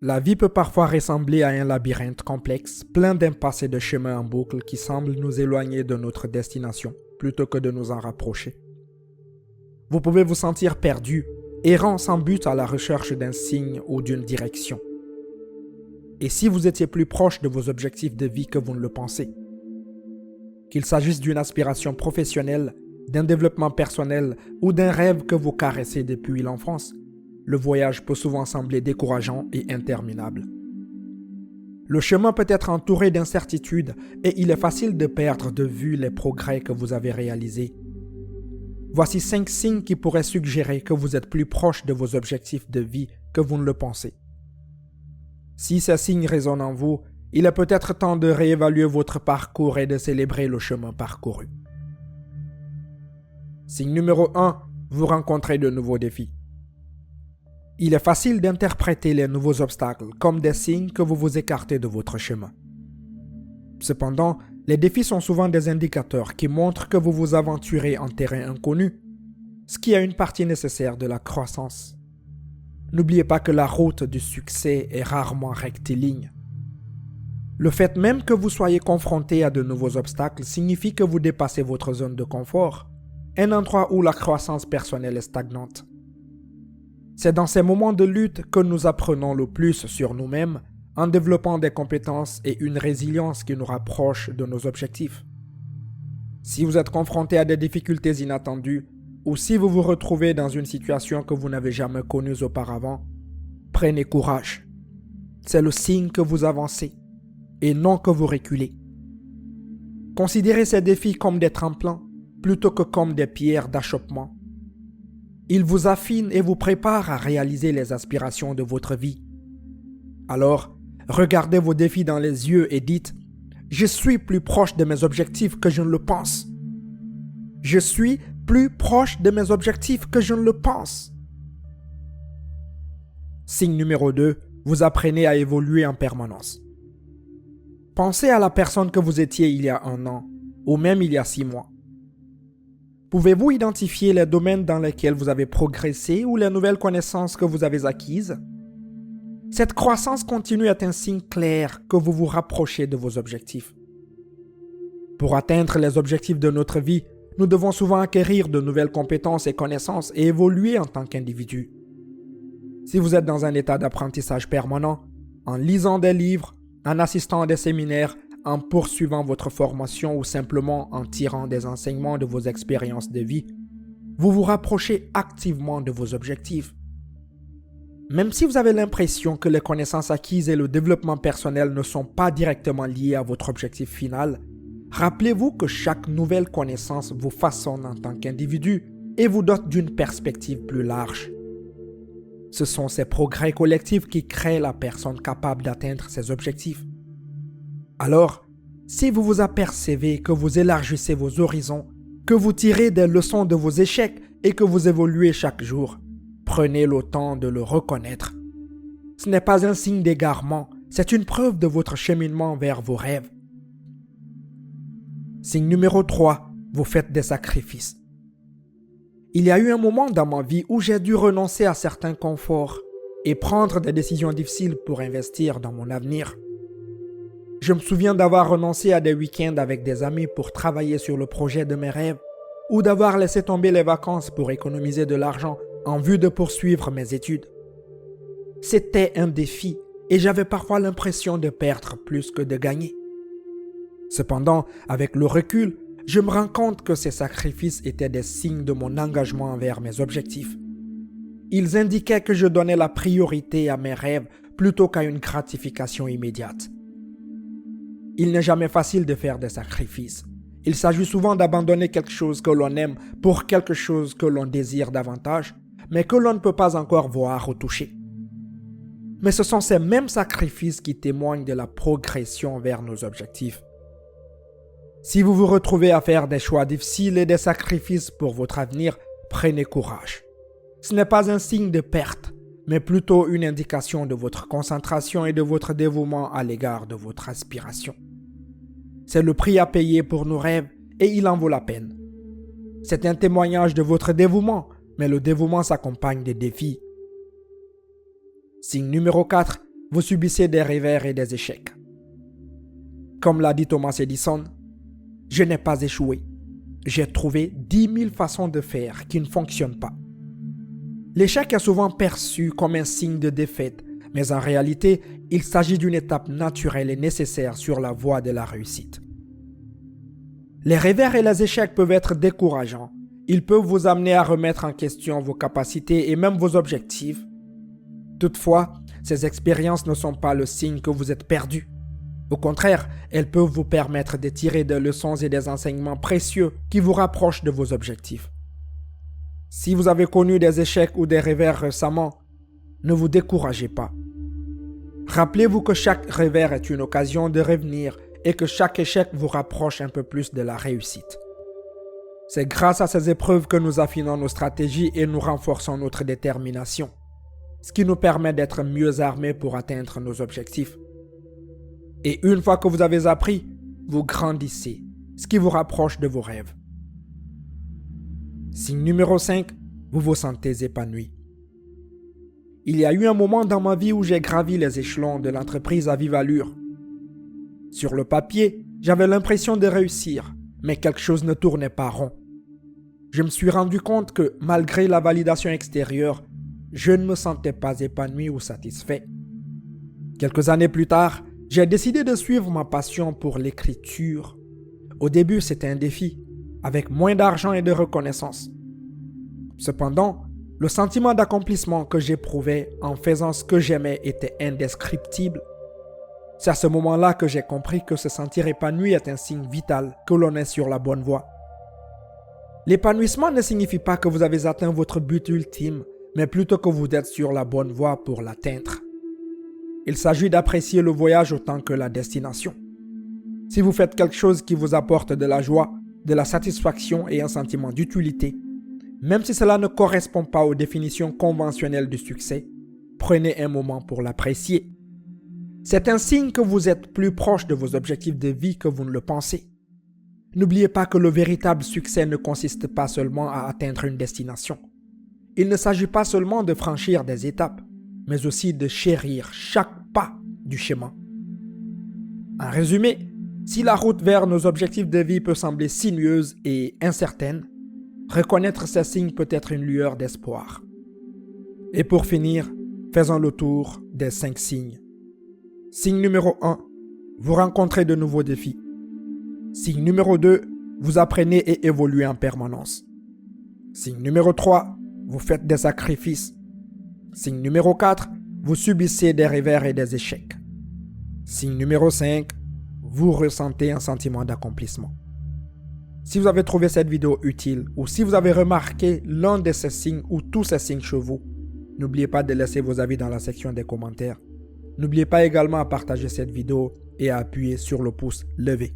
La vie peut parfois ressembler à un labyrinthe complexe, plein d'impasses et de chemins en boucle qui semblent nous éloigner de notre destination, plutôt que de nous en rapprocher. Vous pouvez vous sentir perdu, errant sans but à la recherche d'un signe ou d'une direction. Et si vous étiez plus proche de vos objectifs de vie que vous ne le pensez? Qu'il s'agisse d'une aspiration professionnelle, d'un développement personnel ou d'un rêve que vous caressez depuis l'enfance, le voyage peut souvent sembler décourageant et interminable. Le chemin peut être entouré d'incertitudes et il est facile de perdre de vue les progrès que vous avez réalisés. Voici 5 signes qui pourraient suggérer que vous êtes plus proche de vos objectifs de vie que vous ne le pensez. Si ces signes résonnent en vous, il est peut-être temps de réévaluer votre parcours et de célébrer le chemin parcouru. Signe numéro 1, vous rencontrez de nouveaux défis. Il est facile d'interpréter les nouveaux obstacles comme des signes que vous vous écartez de votre chemin. Cependant, les défis sont souvent des indicateurs qui montrent que vous vous aventurez en terrain inconnu, ce qui est une partie nécessaire de la croissance. N'oubliez pas que la route du succès est rarement rectiligne. Le fait même que vous soyez confronté à de nouveaux obstacles signifie que vous dépassez votre zone de confort, un endroit où la croissance personnelle est stagnante. C'est dans ces moments de lutte que nous apprenons le plus sur nous-mêmes en développant des compétences et une résilience qui nous rapprochent de nos objectifs. Si vous êtes confronté à des difficultés inattendues ou si vous vous retrouvez dans une situation que vous n'avez jamais connue auparavant, prenez courage. C'est le signe que vous avancez et non que vous reculez. Considérez ces défis comme des tremplins plutôt que comme des pierres d'achoppement. Ils vous affinent et vous préparent à réaliser les aspirations de votre vie. Alors, regardez vos défis dans les yeux et dites « Je suis plus proche de mes objectifs que je ne le pense. Je suis plus proche de mes objectifs que je ne le pense. » Signe numéro 2, vous apprenez à évoluer en permanence. Pensez à la personne que vous étiez il y a 1 an, ou même il y a 6 mois. Pouvez-vous identifier les domaines dans lesquels vous avez progressé ou les nouvelles connaissances que vous avez acquises? Cette croissance continue est un signe clair que vous vous rapprochez de vos objectifs. Pour atteindre les objectifs de notre vie, nous devons souvent acquérir de nouvelles compétences et connaissances et évoluer en tant qu'individu. Si vous êtes dans un état d'apprentissage permanent, en lisant des livres, en assistant à des séminaires, en poursuivant votre formation ou simplement en tirant des enseignements de vos expériences de vie, vous vous rapprochez activement de vos objectifs. Même si vous avez l'impression que les connaissances acquises et le développement personnel ne sont pas directement liés à votre objectif final, rappelez-vous que chaque nouvelle connaissance vous façonne en tant qu'individu et vous dote d'une perspective plus large. Ce sont ces progrès collectifs qui créent la personne capable d'atteindre ses objectifs. Alors, si vous vous apercevez que vous élargissez vos horizons, que vous tirez des leçons de vos échecs et que vous évoluez chaque jour, prenez le temps de le reconnaître. Ce n'est pas un signe d'égarement, c'est une preuve de votre cheminement vers vos rêves. Signe numéro 3, vous faites des sacrifices. Il y a eu un moment dans ma vie où j'ai dû renoncer à certains conforts et prendre des décisions difficiles pour investir dans mon avenir. Je me souviens d'avoir renoncé à des week-ends avec des amis pour travailler sur le projet de mes rêves ou d'avoir laissé tomber les vacances pour économiser de l'argent en vue de poursuivre mes études. C'était un défi et j'avais parfois l'impression de perdre plus que de gagner. Cependant, avec le recul, je me rends compte que ces sacrifices étaient des signes de mon engagement envers mes objectifs. Ils indiquaient que je donnais la priorité à mes rêves plutôt qu'à une gratification immédiate. Il n'est jamais facile de faire des sacrifices. Il s'agit souvent d'abandonner quelque chose que l'on aime pour quelque chose que l'on désire davantage, mais que l'on ne peut pas encore voir ou toucher. Mais ce sont ces mêmes sacrifices qui témoignent de la progression vers nos objectifs. Si vous vous retrouvez à faire des choix difficiles et des sacrifices pour votre avenir, prenez courage. Ce n'est pas un signe de perte, mais plutôt une indication de votre concentration et de votre dévouement à l'égard de votre aspiration. C'est le prix à payer pour nos rêves et il en vaut la peine. C'est un témoignage de votre dévouement, mais le dévouement s'accompagne des défis. Signe numéro 4, vous subissez des revers et des échecs. Comme l'a dit Thomas Edison, « Je n'ai pas échoué. J'ai trouvé 10 000 façons de faire qui ne fonctionnent pas. » L'échec est souvent perçu comme un signe de défaite, mais en réalité, il s'agit d'une étape naturelle et nécessaire sur la voie de la réussite. Les revers et les échecs peuvent être décourageants. Ils peuvent vous amener à remettre en question vos capacités et même vos objectifs. Toutefois, ces expériences ne sont pas le signe que vous êtes perdu. Au contraire, elles peuvent vous permettre de tirer des leçons et des enseignements précieux qui vous rapprochent de vos objectifs. Si vous avez connu des échecs ou des revers récemment, ne vous découragez pas. Rappelez-vous que chaque revers est une occasion de revenir et que chaque échec vous rapproche un peu plus de la réussite. C'est grâce à ces épreuves que nous affinons nos stratégies et nous renforçons notre détermination, ce qui nous permet d'être mieux armés pour atteindre nos objectifs. Et une fois que vous avez appris, vous grandissez, ce qui vous rapproche de vos rêves. Signe numéro 5, vous vous sentez épanoui. Il y a eu un moment dans ma vie où j'ai gravi les échelons de l'entreprise à vive allure. Sur le papier, j'avais l'impression de réussir, mais quelque chose ne tournait pas rond. Je me suis rendu compte que, malgré la validation extérieure, je ne me sentais pas épanoui ou satisfait. Quelques années plus tard, j'ai décidé de suivre ma passion pour l'écriture. Au début, c'était un défi, avec moins d'argent et de reconnaissance. Cependant, le sentiment d'accomplissement que j'éprouvais en faisant ce que j'aimais était indescriptible. C'est à ce moment-là que j'ai compris que se sentir épanoui est un signe vital que l'on est sur la bonne voie. L'épanouissement ne signifie pas que vous avez atteint votre but ultime, mais plutôt que vous êtes sur la bonne voie pour l'atteindre. Il s'agit d'apprécier le voyage autant que la destination. Si vous faites quelque chose qui vous apporte de la joie, de la satisfaction et un sentiment d'utilité, même si cela ne correspond pas aux définitions conventionnelles du succès, prenez un moment pour l'apprécier. C'est un signe que vous êtes plus proche de vos objectifs de vie que vous ne le pensez. N'oubliez pas que le véritable succès ne consiste pas seulement à atteindre une destination. Il ne s'agit pas seulement de franchir des étapes, mais aussi de chérir chaque pas du chemin. En résumé, si la route vers nos objectifs de vie peut sembler sinueuse et incertaine, reconnaître ces signes peut être une lueur d'espoir. Et pour finir, faisons le tour des 5 signes. Signe numéro 1, vous rencontrez de nouveaux défis. Signe numéro 2, vous apprenez et évoluez en permanence. Signe numéro 3, vous faites des sacrifices. Signe numéro 4, vous subissez des revers et des échecs. Signe numéro 5, vous ressentez un sentiment d'accomplissement. Si vous avez trouvé cette vidéo utile ou si vous avez remarqué l'un de ces signes ou tous ces signes chez vous, n'oubliez pas de laisser vos avis dans la section des commentaires. N'oubliez pas également à partager cette vidéo et à appuyer sur le pouce levé.